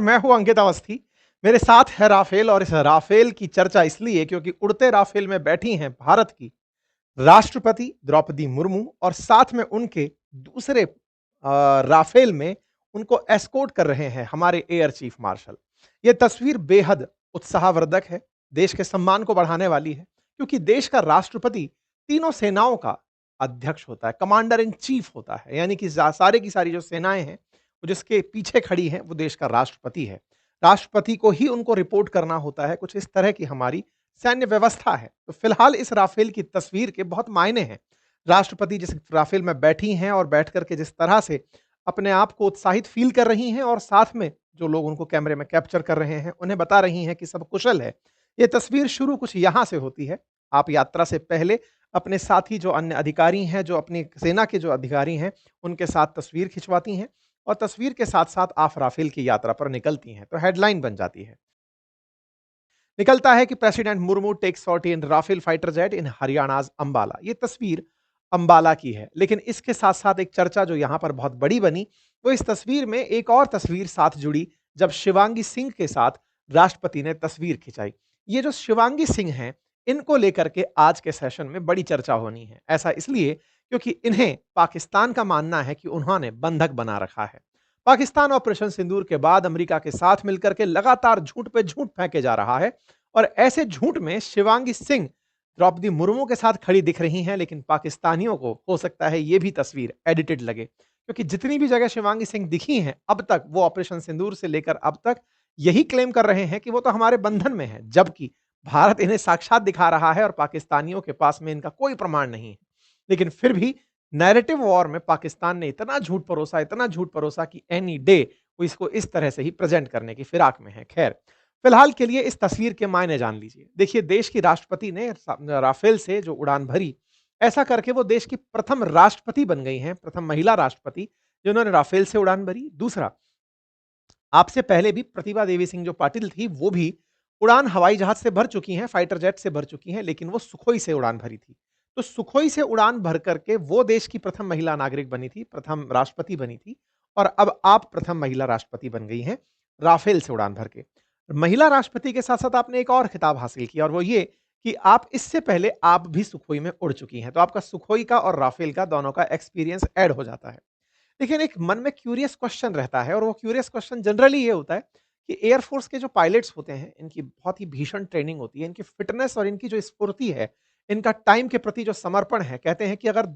मैं हूं अंकित अवस्थी। मेरे साथ है राफेल और इस राफेल की चर्चा इसलिए क्योंकि उड़ते राफेल में बैठी हैं भारत की राष्ट्रपति द्रौपदी मुर्मू और साथ में उनके दूसरे राफेल में उनको एस्कॉर्ट कर रहे हैं हमारे एयर चीफ मार्शल। यह तस्वीर बेहद उत्साहवर्धक है, देश के सम्मान को बढ़ाने वाली है क्योंकि देश का राष्ट्रपति तीनों सेनाओं का अध्यक्ष होता है, कमांडर इन चीफ होता है। यानी कि सारे की सारी जो सेनाएं हैं वो जिसके पीछे खड़ी हैं वो देश का राष्ट्रपति है। राष्ट्रपति को ही उनको रिपोर्ट करना होता है। कुछ इस तरह की हमारी सैन्य व्यवस्था है। तो फिलहाल इस राफेल की तस्वीर के बहुत मायने हैं। राष्ट्रपति जिस राफेल में बैठी हैं और बैठ करके जिस तरह से अपने आप को उत्साहित फील कर रही हैं और साथ में जो लोग उनको कैमरे में कैप्चर कर रहे हैं उन्हें बता रही हैं कि सब कुशल है। ये तस्वीर शुरू कुछ यहां से होती है। आप यात्रा से पहले अपने साथी जो अन्य अधिकारी हैं, जो अपनी सेना के जो अधिकारी हैं, उनके साथ तस्वीर खिंचवाती हैं और तस्वीर के साथ-साथ आप राफेल की यात्रा पर निकलती हैं। तो हेडलाइन बन जाती है। निकलता है कि president Murmu takes sortie in Rafale fighter jet in Haryana's Ambala. ये तस्वीर अंबाला की है, लेकिन इसके साथ-साथ एक चर्चा जो यहां पर बहुत बड़ी बनी, वो इस तस्वीर में एक और तस्वीर साथ जुड़ी जब शिवांगी सिंह के साथ राष्ट्रपति ने तस्वीर खिंचाई। ये जो शिवांगी सिंह हैं, इनको लेकर के आज के सेशन में बड़ी चर्चा होनी है। ऐसा इसलिए क्योंकि इन्हें पाकिस्तान का मानना है कि उन्होंने बंधक बना रखा है। पाकिस्तान ऑपरेशन सिंदूर के बाद अमेरिका के साथ मिलकर के लगातार झूठ पे झूठ फेंके जा रहा है और ऐसे झूठ में शिवांगी सिंह द्रौपदी मुर्मू के साथ खड़ी दिख रही हैं, लेकिन पाकिस्तानियों को हो सकता है ये भी तस्वीर एडिटेड लगे क्योंकि जितनी भी जगह शिवांगी सिंह दिखी हैं अब तक, वो ऑपरेशन सिंदूर से लेकर अब तक यही क्लेम कर रहे हैं कि वो तो हमारे बंधन में है, जबकि भारत इन्हें साक्षात दिखा रहा है और पाकिस्तानियों के पास में इनका कोई प्रमाण नहीं है। लेकिन फिर भी नैरेटिव वॉर में पाकिस्तान ने इतना झूठ परोसा कि एनी डे वो इसको इस तरह से ही प्रेजेंट करने की फिराक में है। खैर, फिलहाल के लिए इस तस्वीर के मायने जान लीजिए। देखिए, देश की राष्ट्रपति ने राफेल से जो उड़ान भरी, ऐसा करके वो देश की प्रथम राष्ट्रपति बन गई हैं, प्रथम महिला राष्ट्रपति जिन्होंने राफेल से उड़ान भरी। दूसरा, आपसे पहले भी प्रतिभा देवी सिंह जो पाटिल थी, वो भी उड़ान हवाई जहाज से भर चुकी हैं, फाइटर जेट से भर चुकी हैं, लेकिन वो सुखोई से उड़ान भरी थी। तो सुखोई से उड़ान भर करके वो देश की प्रथम महिला नागरिक बनी थी, प्रथम राष्ट्रपति बनी थी और अब आप प्रथम महिला राष्ट्रपति बन गई हैं, राफेल से उड़ान भर के। महिला राष्ट्रपति के साथ-साथ आपने एक और खिताब हासिल किया और वो ये कि आप इससे पहले आप भी सुखोई में उड़ चुकी हैं। तो आपका सुखोई का और राफेल का दोनों का एक्सपीरियंस ऐड हो जाता है। लेकिन एक मन में क्यूरियस क्वेश्चन रहता है और वो क्यूरियस क्वेश्चन जनरली ये होता है कि एयरफोर्स के जो पायलट्स होते हैं, इनकी बहुत ही भीषण ट्रेनिंग होती है, इनकी फिटनेस और इनकी जो स्फूर्ति है, इनका टाइम के प्रति जो समर्पण है, कहते हैं कि अगर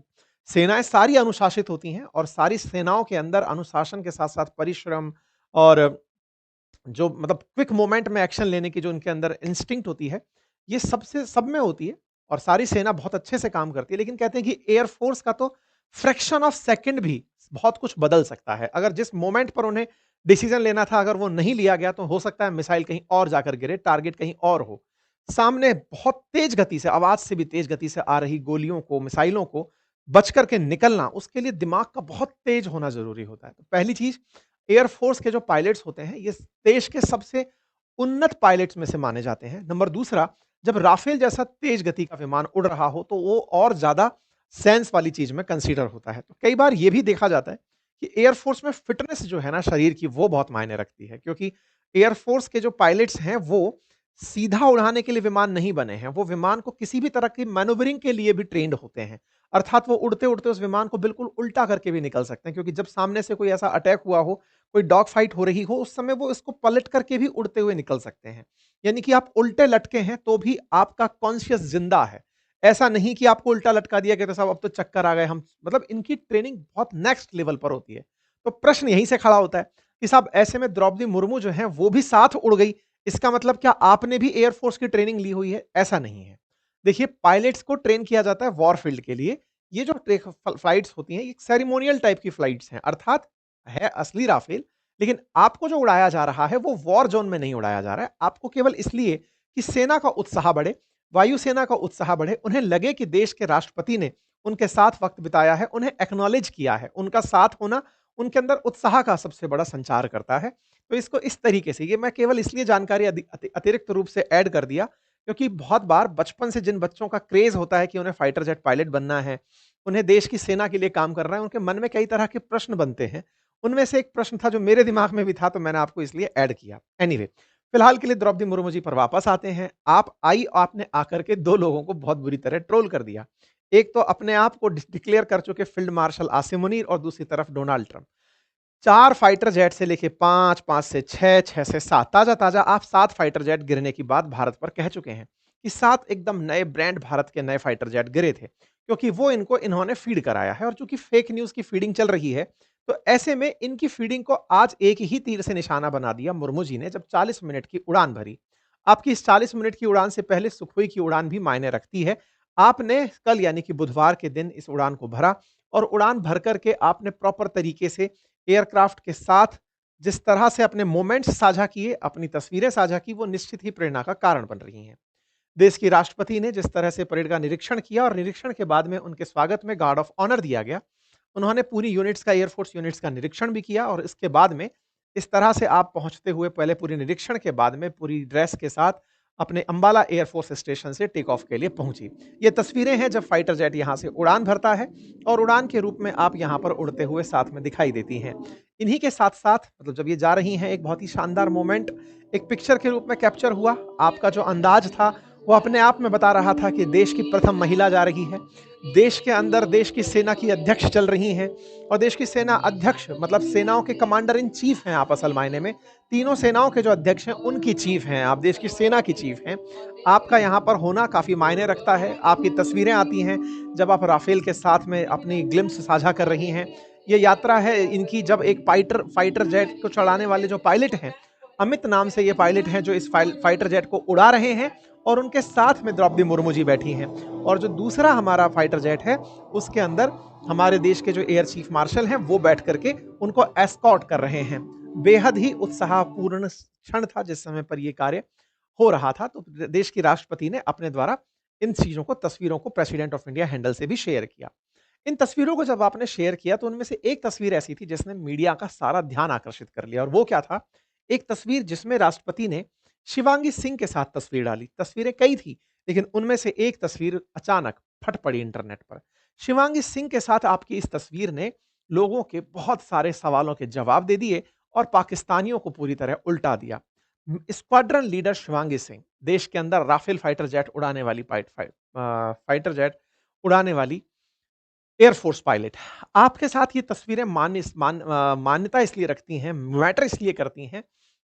सेनाएं सारी अनुशासित होती हैं और सारी सेनाओं के अंदर अनुशासन के साथ साथ परिश्रम और जो मतलब क्विक मोमेंट में एक्शन लेने की जो उनके अंदर इंस्टिंक्ट होती है, ये सबसे सब में होती है और सारी सेना बहुत अच्छे से काम करती है। लेकिन कहते हैं कि एयरफोर्स का तो फ्रैक्शन ऑफ सेकंड भी बहुत कुछ बदल सकता है। अगर जिस मोमेंट पर उन्हें डिसीजन लेना था, अगर वो नहीं लिया गया, तो हो सकता है मिसाइल कहीं और जाकर गिरे, टारगेट कहीं और हो। सामने बहुत तेज गति से, आवाज से भी तेज गति से आ रही गोलियों को, मिसाइलों को बच करके निकलना, उसके लिए दिमाग का बहुत तेज होना ज़रूरी होता है। तो पहली चीज़, एयरफोर्स के जो पायलट्स होते हैं, ये देश के सबसे उन्नत पायलट्स में से माने जाते हैं। नंबर दूसरा, जब राफेल जैसा तेज गति का विमान उड़ रहा हो, तो वो और ज़्यादा सेंस वाली चीज़ में कंसीडर होता है। तो कई बार ये भी देखा जाता है कि एयरफोर्स में फिटनेस जो है ना शरीर की, वो बहुत मायने रखती है क्योंकि एयरफोर्स के जो पायलट्स हैं, वो सीधा उड़ाने के लिए विमान नहीं बने हैं। वो विमान को किसी भी तरह की मैन्यूवरिंग के लिए भी ट्रेन्ड होते हैं। अर्थात वो उड़ते-उड़ते उस विमान को बिल्कुल उल्टा करके भी निकल सकते हैं क्योंकि जब सामने से कोई ऐसा अटैक हुआ हो, कोई डॉग फाइट हो रही हो, उस समय वो इसको पलट करके भी उड़ते हुए निकल सकते हैं। यानी कि आप उल्टे लटके हैं तो भी आपका कॉन्शियस जिंदा है। ऐसा नहीं कि आपको उल्टा लटका दिया गया तो साहब अब तो चक्कर आ गए हम, मतलब इनकी ट्रेनिंग बहुत नेक्स्ट लेवल पर होती है। तो प्रश्न यहीं से खड़ा होता है कि साहब ऐसे में द्रौपदी मुर्मू जो है वो भी साथ उड़ गई, इसका मतलब क्या आपने भी एयरफोर्स की ट्रेनिंग ली हुई है? ऐसा नहीं है। देखिए, पायलट्स को ट्रेन किया जाता है वॉरफील्ड के लिए। ये जो फ्लाइट्स होती हैं, ये सेरेमोनियल टाइप की फ्लाइट्स हैं, अर्थात है असली राफेल, लेकिन आपको जो उड़ाया जा रहा है वो वॉर जोन में नहीं उड़ाया जा रहा है। आपको केवल इसलिए कि सेना का उत्साह बढ़े, वायुसेना का उत्साह बढ़े, उन्हें लगे कि देश के राष्ट्रपति ने उनके साथ वक्त बिताया है, उन्हें एक्नॉलेज किया है, उनका साथ होना उनके अंदर उत्साह का सबसे बड़ा संचार करता है। तो इसको इस तरीके से, ये मैं केवल इसलिए जानकारी अतिरिक्त रूप से ऐड कर दिया क्योंकि बहुत बार बचपन से जिन बच्चों का क्रेज होता है कि उन्हें फाइटर जेट पायलट बनना है, उन्हें देश की सेना के लिए काम करना है, उनके मन में कई तरह के प्रश्न बनते हैं। उनमें से एक प्रश्न था जो मेरे दिमाग में भी था, तो मैंने आपको इसलिए ऐड किया। एनीवे, फिलहाल के लिए द्रौपदी मुर्मू जी पर वापस आते हैं। आपने आकर के 2 लोगों को बहुत बुरी तरह ट्रोल कर दिया। एक तो अपने आप को डिक्लेयर कर चुके फील्ड मार्शल आसिम मुनीर और दूसरी तरफ डोनाल्ड ट्रंप। 4 फाइटर जेट से लेके 5, 5 से 6, 6 से 7, ताज़ा-ताज़ा आप 7 फाइटर जेट गिरने की बात भारत पर कह चुके हैं कि 7 एकदम नए ब्रांड भारत के नए फाइटर जेट गिरे थे, क्योंकि वो इन्होंने फीड कराया है और चूँकि फेक न्यूज़ की फीडिंग चल रही है, तो ऐसे में इनकी फीडिंग को आज एक ही तीर से निशाना बना दिया मुर्मू जी ने जब 40 मिनट की उड़ान भरी। आपकी इस 40 मिनट की उड़ान से पहले सुखोई की उड़ान भी मायने रखती है। आपने कल यानी कि बुधवार के दिन इस उड़ान को भरा और उड़ान भर कर के आपने प्रॉपर तरीके से एयरक्राफ्ट के साथ जिस तरह से अपने मोमेंट्स साझा किए, अपनी तस्वीरें साझा की, वो निश्चित ही प्रेरणा का कारण बन रही हैं। देश की राष्ट्रपति ने जिस तरह से परेड का निरीक्षण किया और निरीक्षण के बाद में उनके स्वागत में गार्ड ऑफ ऑनर दिया गया। उन्होंने पूरी यूनिट्स का एयरफोर्स यूनिट्स का निरीक्षण भी किया और इसके बाद में इस तरह से आप पहुंचते हुए पहले पूरे निरीक्षण के बाद में पूरी ड्रेस के साथ अपने अंबाला एयरफोर्स स्टेशन से टेक ऑफ के लिए पहुंची। ये तस्वीरें हैं जब फाइटर जेट यहां से उड़ान भरता है और उड़ान के रूप में आप यहां पर उड़ते हुए साथ में दिखाई देती हैं। इन्हीं के साथ-साथ मतलब जब ये जा रही हैं एक बहुत ही शानदार मोमेंट एक पिक्चर के रूप में कैप्चर हुआ। आपका जो अंदाज था वो अपने आप में बता रहा था कि देश की प्रथम महिला जा रही है। देश के अंदर देश की सेना की अध्यक्ष चल रही हैं और देश की सेना अध्यक्ष मतलब सेनाओं के कमांडर इन चीफ हैं आप असल मायने में। तीनों सेनाओं के जो अध्यक्ष हैं उनकी चीफ हैं आप, देश की सेना की चीफ हैं। आपका यहाँ पर होना काफ़ी मायने रखता है। आपकी तस्वीरें आती हैं जब आप राफेल के साथ में अपनी ग्लिम्स साझा कर रही हैं। ये यात्रा है इनकी जब एक फाइटर जेट को चलाने वाले जो पायलट हैं, अमित नाम से ये पायलट हैं जो इस फाइटर जेट को उड़ा रहे हैं और उनके साथ में द्रौपदी मुर्मू जी बैठी हैं। और जो दूसरा हमारा फाइटर जेट है, उसके अंदर हमारे देश के जो एयर चीफ मार्शल हैं, वो बैठ करके उनको एस्कॉर्ट कर रहे हैं। बेहद ही उत्साहपूर्ण क्षण था जिस समय पर ये कार्य हो रहा था। तो देश की राष्ट्रपति ने अपने द्वारा इन चीज़ों को तस्वीरों को प्रेसिडेंट ऑफ इंडिया हैंडल से भी शेयर किया। इन तस्वीरों को जब आपने शेयर किया तो उनमें से एक तस्वीर ऐसी थी जिसने मीडिया का सारा ध्यान आकर्षित कर लिया और वो क्या था? एक तस्वीर जिसमें राष्ट्रपति ने शिवांगी सिंह के साथ तस्वीर डाली। तस्वीरें कई थी, लेकिन उनमें से एक तस्वीर अचानक फट पड़ी इंटरनेट पर। शिवांगी सिंह के साथ आपकी इस तस्वीर ने लोगों के बहुत सारे सवालों के जवाब दे दिए और पाकिस्तानियों को पूरी तरह उल्टा दिया। स्क्वाड्रन लीडर शिवांगी सिंह, देश के अंदर राफेल फाइटर जेट उड़ाने वाली फाइटर जेट उड़ाने वाली एयरफोर्स पायलट। आपके साथ ये तस्वीरें मान्यता इसलिए रखती हैं, मैटर इसलिए करती हैं,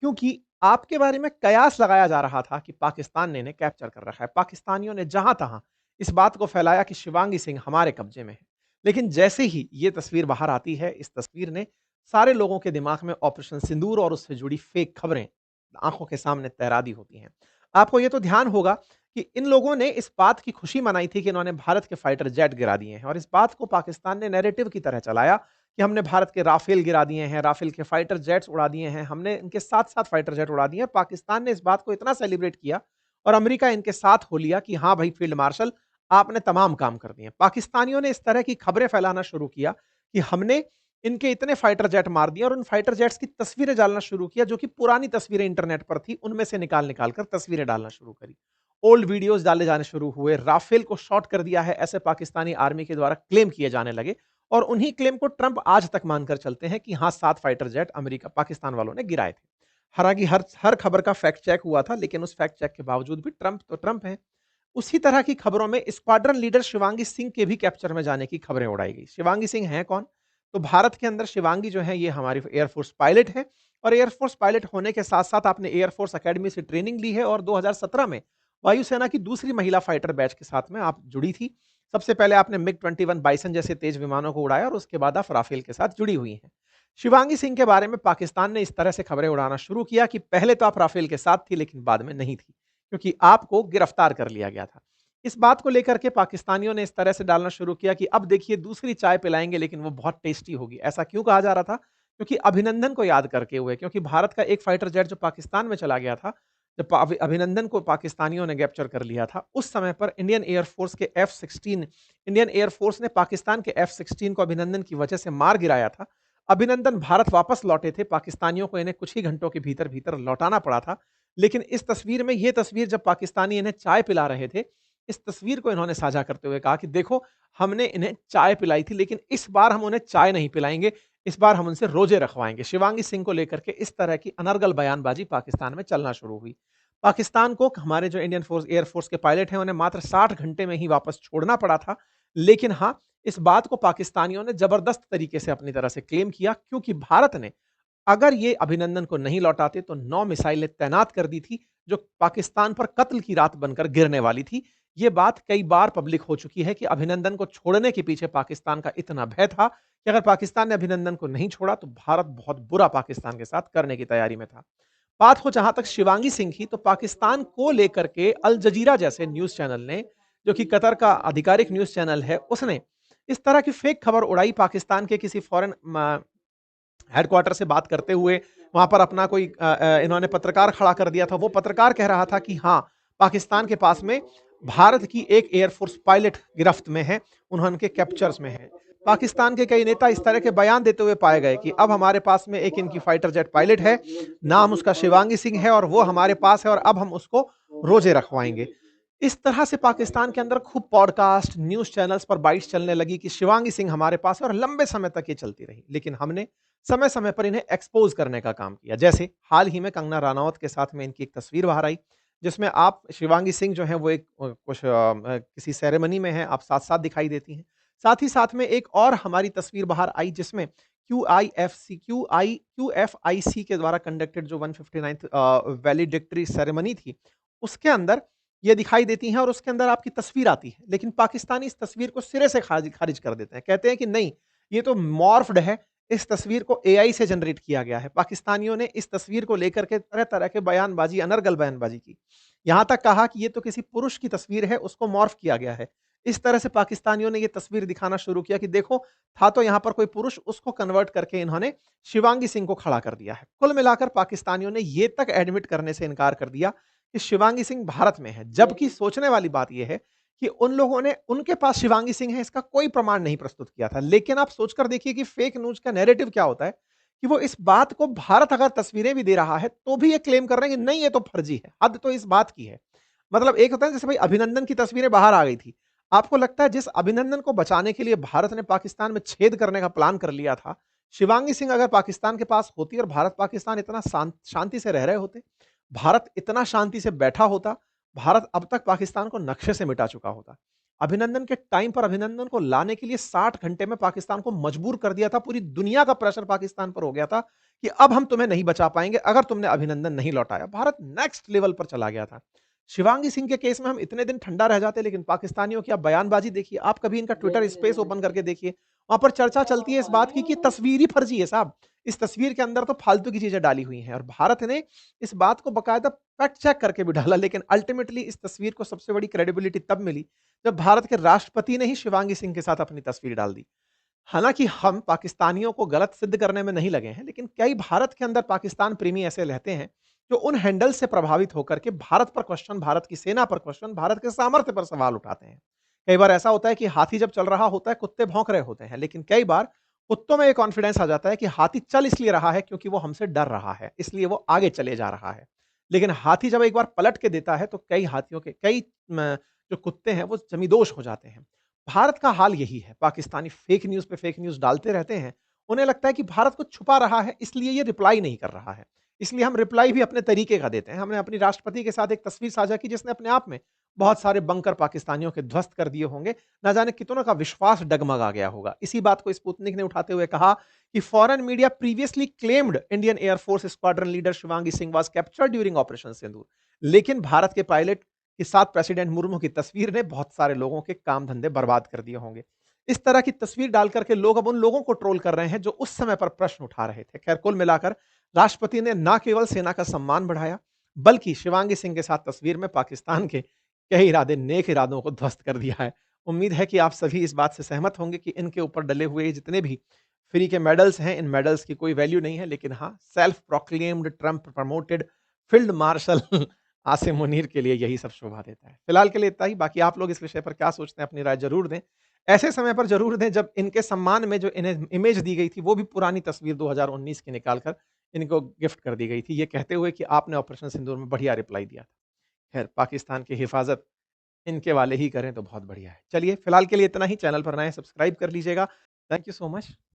क्योंकि आपके बारे में कयास लगाया जा रहा था कि पाकिस्तान ने इन्हें कैप्चर कर रखा है। पाकिस्तानियों ने जहाँ-तहाँ इस बात को फैलाया कि शिवांगी सिंह हमारे कब्जे में है। लेकिन जैसे ही ये तस्वीर बाहर आती है, इस तस्वीर ने सारे लोगों के दिमाग में ऑपरेशन सिंदूर और उससे जुड़ी फेक खबरें आँखों के सामने तैरा दी होती हैं। आपको ये तो ध्यान होगा कि इन लोगों ने इस बात की खुशी मनाई थी कि इन्होंने भारत के फाइटर जेट गिरा दिए हैं और इस बात को पाकिस्तान ने नैरेटिव की तरह चलाया कि हमने भारत के राफेल गिरा दिए हैं, राफेल के फाइटर जेट्स उड़ा दिए हैं, हमने इनके साथ-साथ फाइटर जेट उड़ा दिए हैं। पाकिस्तान ने इस बात को इतना सेलिब्रेट किया और अमेरिका इनके साथ हो लिया कि हाँ भाई फील्ड मार्शल आपने तमाम काम कर दिए। पाकिस्तानियों ने इस तरह की खबरें फैलाना शुरू किया कि हमने इनके इतने फाइटर जेट मार दिए और उन फाइटर जेट्स की तस्वीरें डालना शुरू किया जो कि पुरानी तस्वीरें इंटरनेट पर थी, उनमें से निकाल-निकाल कर तस्वीरें डालना शुरू करी। ओल्ड वीडियोज़ डाले जाने शुरू हुए, राफेल को शॉट कर दिया है, ऐसे पाकिस्तानी आर्मी के द्वारा क्लेम किए जाने लगे और उन्हीं क्लेम को ट्रंप आज तक मानकर चलते हैं कि हाँ, 7 फाइटर जेट अमेरिका पाकिस्तान वालों ने गिराए थे। हालाँकि हर खबर का फैक्ट चेक हुआ था, लेकिन उस फैक्ट चेक के बावजूद भी ट्रंप तो ट्रंप हैं। उसी तरह की खबरों में स्क्वाड्रन लीडर शिवांगी सिंह के भी कैप्चर में जाने की खबरें उड़ाई गई। शिवांगी सिंह हैं कौन? तो भारत के अंदर शिवांगी जो है ये हमारी एयरफोर्स पायलट हैं और एयरफोर्स पायलट होने के साथ-साथ आपने एयरफोर्स अकेडमी से ट्रेनिंग ली है और 2017 में वायुसेना की दूसरी महिला फाइटर बैच के साथ में आप जुड़ी थी। सबसे पहले आपने मिग-21 बाइसन जैसे तेज विमानों को उड़ाया और उसके बाद आप राफेल के साथ जुड़ी हुई हैं। शिवांगी सिंह के बारे में पाकिस्तान ने इस तरह से खबरें उड़ाना शुरू किया कि पहले तो आप राफेल के साथ थी लेकिन बाद में नहीं थी, क्योंकि आपको गिरफ्तार कर लिया गया था। इस बात को लेकर के पाकिस्तानियों ने इस तरह से डालना शुरू किया कि अब देखिए दूसरी चाय पिलाएँगे लेकिन वो बहुत टेस्टी होगी। ऐसा क्यों कहा जा रहा था? क्योंकि अभिनंदन को याद करके हुए, क्योंकि भारत का एक फाइटर जेट जो पाकिस्तान में चला गया था, जब अभिनंदन को पाकिस्तानियों ने कैप्चर कर लिया था, उस समय पर इंडियन एयर फोर्स के F-16 इंडियन एयर फोर्स ने पाकिस्तान के F-16 को अभिनंदन की वजह से मार गिराया था। अभिनंदन भारत वापस लौटे थे, पाकिस्तानियों को इन्हें कुछ ही घंटों के भीतर-भीतर लौटाना पड़ा था। लेकिन इस तस्वीर में ये तस्वीर जब पाकिस्तानी इन्हें चाय पिला रहे थे, इस तस्वीर को इन्होंने साझा करते हुए कहा कि देखो, हमने इन्हें चाय पिलाई थी, लेकिन इस बार हम उन्हें चाय नहीं पिलाएँगे, इस बार हम उनसे रोज़े रखवाएँगे। शिवांगी सिंह को लेकर के इस तरह की अनर्गल बयानबाज़ी पाकिस्तान में चलना शुरू हुई। पाकिस्तान को हमारे जो इंडियन एयर फ़ोर्स के पायलट हैं, उन्हें मात्र 60 घंटे में ही वापस छोड़ना पड़ा था। लेकिन हाँ, इस बात को पाकिस्तानियों ने ज़बरदस्त तरीके से अपनी तरह से क्लेम किया, क्योंकि भारत ने अगर ये अभिनंदन को नहीं लौटाते तो 9 मिसाइलें तैनात कर दी थी, जो पाकिस्तान पर कत्ल की रात बनकर गिरने वाली थी। ये बात कई बार पब्लिक हो चुकी है कि अभिनंदन को छोड़ने के पीछे पाकिस्तान का इतना भय था कि अगर पाकिस्तान ने अभिनंदन को नहीं छोड़ा तो भारत बहुत बुरा पाकिस्तान के साथ करने की तैयारी में था। बात हो जहां तक शिवांगी सिंह की, तो पाकिस्तान को लेकर के अल जजीरा जैसे न्यूज़ चैनल ने, जो कि कतर का आधिकारिक न्यूज़ चैनल है, उसने इस तरह की फेक खबर उड़ाई पाकिस्तान के किसी फॉरेन हेडक्वार्टर से बात करते हुए। वहां पर अपना कोई इन्होंने पत्रकार खड़ा कर दिया था। वो पत्रकार कह रहा था कि हाँ, पाकिस्तान के पास में भारत की एक एयरफोर्स पायलट गिरफ्त में है, उनके कैप्चर्स में है। पाकिस्तान के कई नेता इस तरह के बयान देते हुए पाए गए कि अब हमारे पास में एक इनकी फाइटर जेट पायलट है, नाम उसका शिवांगी सिंह है और वो हमारे पास है और अब हम उसको रोजे रखवाएंगे। इस तरह से पाकिस्तान के अंदर खूब पॉडकास्ट, न्यूज़ चैनल्स पर बाइट्स चलने लगी कि शिवांगी सिंह हमारे पास है, और लंबे समय तक ये चलती रही। लेकिन हमने समय-समय पर इन्हें एक्सपोज़ करने का काम किया। जैसे हाल ही में कंगना रनौत के साथ में इनकी एक तस्वीर बाहर आई, जिसमें आप शिवांगी सिंह जो हैं वो एक किसी सेरेमनी में हैं, आप साथ-साथ दिखाई देती हैं। साथ ही साथ में एक और हमारी तस्वीर बाहर आई, जिसमें क्यूएफआईसी के द्वारा कंडक्टेड जो 159th वैलिडिक्टरी सेरेमनी थी, उसके अंदर ये दिखाई देती हैं और उसके अंदर आपकी तस्वीर आती है। लेकिन पाकिस्तानी इस तस्वीर को सिरे से खारिज कर देते हैं। कहते हैं कि नहीं, ये तो मॉर्फ्ड है, इस तस्वीर को एआई से जनरेट किया गया है। पाकिस्तानियों ने इस तस्वीर को लेकर के तरह-तरह के बयानबाज़ी, अनर्गल बयानबाज़ी की। यहाँ तक कहा कि ये तो किसी पुरुष की तस्वीर है, उसको मॉर्फ किया गया है। इस तरह से पाकिस्तानियों ने ये तस्वीर दिखाना शुरू किया कि देखो, था तो यहाँ पर कोई पुरुष, उसको कन्वर्ट करके इन्होंने शिवांगी सिंह को खड़ा कर दिया है। कुल मिलाकर पाकिस्तानियों ने ये तक एडमिट करने से इनकार कर दिया कि शिवांगी सिंह भारत में है। जबकि सोचने वाली बात ये है कि उन लोगों ने उनके पास शिवांगी सिंह है, इसका कोई प्रमाण नहीं प्रस्तुत किया था। लेकिन आप सोचकर देखिए कि फेक न्यूज़ का नैरेटिव क्या होता है, कि वो इस बात को, भारत अगर तस्वीरें भी दे रहा है, तो भी ये क्लेम कर रहे हैं कि नहीं, ये तो फर्जी है। हद तो इस बात की है। मतलब एक होता है जैसे भाई अभिनंदन की तस्वीरें बाहर आ गई थी। आपको लगता है जिस अभिनंदन को बचाने के लिए भारत ने पाकिस्तान में छेद करने का प्लान कर लिया था, शिवांगी सिंह अगर पाकिस्तान के पास होती और भारत-पाकिस्तान इतना शांति से रह रहे होते, भारत इतना शांति से बैठा होता, भारत अब तक पाकिस्तान को नक्शे से मिटा चुका होता। अभिनंदन के टाइम पर अभिनंदन को लाने के लिए 60 घंटे में पाकिस्तान को मजबूर कर दिया था। पूरी दुनिया का प्रेशर पाकिस्तान पर हो गया था कि अब हम तुम्हें नहीं बचा पाएँगे अगर तुमने अभिनंदन नहीं लौटाया। भारत नेक्स्ट लेवल पर चला गया था। शिवांगी सिंह के केस में हम इतने दिन ठंडा रह जाते, लेकिन पाकिस्तानियों की आप बयानबाज़ी देखिए, आप कभी इनका ट्विटर स्पेस ओपन करके देखिए, वहाँ पर चर्चा चलती है इस बात की कि तस्वीर ही फर्जी है साहब। इस तस्वीर के अंदर तो फालतू की चीज़ें डाली हुई हैं, और भारत ने इस बात को बाकायदा फैक्ट चेक करके भी डाला। लेकिन अल्टीमेटली इस तस्वीर को सबसे बड़ी क्रेडिबिलिटी तब मिली, जब भारत के राष्ट्रपति ने ही शिवांगी सिंह के साथ अपनी तस्वीर डाल दी। हालाँकि हम पाकिस्तानियों को गलत सिद्ध करने में नहीं लगे हैं, लेकिन कई भारत के अंदर पाकिस्तान प्रेमी ऐसे रहते हैं, जो उन हैंडल से प्रभावित होकर के भारत पर क्वेश्चन, भारत की सेना पर क्वेश्चन, भारत के सामर्थ्य पर सवाल उठाते हैं। कई बार ऐसा होता है कि हाथी जब चल रहा होता है, कुत्ते भौंक रहे होते हैं, लेकिन कई बार कुत्तों में ये कॉन्फिडेंस आ जाता है कि हाथी चल इसलिए रहा है क्योंकि वो हमसे डर रहा है, इसलिए वो आगे चले जा रहा है। लेकिन हाथी जब एक बार पलट के देता है, तो कई हाथियों के कई जो कुत्ते हैं, वो जमींदोज़ हो जाते हैं। भारत का हाल यही है। पाकिस्तानी फेक न्यूज़ पे फेक न्यूज़ डालते रहते हैं। उन्हें लगता है कि भारत कुछ छुपा रहा है, इसलिए ये रिप्लाई नहीं कर रहा है। इसलिए हम रिप्लाई भी अपने तरीके का देते हैं। हमने अपनी राष्ट्रपति के साथ एक तस्वीर साझा की, जिसने अपने आप में बहुत सारे बंकर पाकिस्तानियों के ध्वस्त कर दिए होंगे। ना जाने कितनों का विश्वास डगमगा गया होगा। इसी बात को स्पुतनिक ने उठाते हुए कहा कि foreign media previously claimed Indian Air Force squadron leader Shivangi Singh was captured during operation Sindoor. लेकिन भारत के पायलट के साथ प्रेसिडेंट मुर्मू की तस्वीर ने बहुत सारे लोगों के काम धंधे बर्बाद कर दिए होंगे। इस तरह की तस्वीर डाल करके लोग अब उन लोगों को ट्रोल कर रहे हैं जो उस समय पर प्रश्न उठा रहे थे। खैर, कुल मिलाकर राष्ट्रपति ने न केवल सेना का सम्मान बढ़ाया, बल्कि शिवांगी सिंह के साथ तस्वीर में पाकिस्तान के कई नेक इरादों को ध्वस्त कर दिया है। उम्मीद है कि आप सभी इस बात से सहमत होंगे कि इनके ऊपर डले हुए जितने भी फ्री के मेडल्स हैं, इन मेडल्स की कोई वैल्यू नहीं है। लेकिन हाँ, self proclaimed Trump promoted field marshal Asim Munir के लिए यही सब शोभा देता है। फिलहाल के लिए इतना ही। बाकी आप लोग इस विषय पर क्या सोचते हैं, अपनी राय ज़रूर दें। ऐसे समय पर ज़रूर दें जब इनके सम्मान में जो इन्हें इमेज दी गई थी, वो भी पुरानी तस्वीर 2019 की निकाल कर इनको गिफ्ट कर दी गई थी, ये कहते हुए कि आपने ऑपरेशन सिंदूर में बढ़िया रिप्लाई दिया था। खैर, पाकिस्तान की हिफाज़त इनके वाले ही करें तो बहुत बढ़िया है। चलिए फिलहाल के लिए इतना ही, चैनल पर नए हैं सब्सक्राइब कर लीजिएगा। Thank you so much.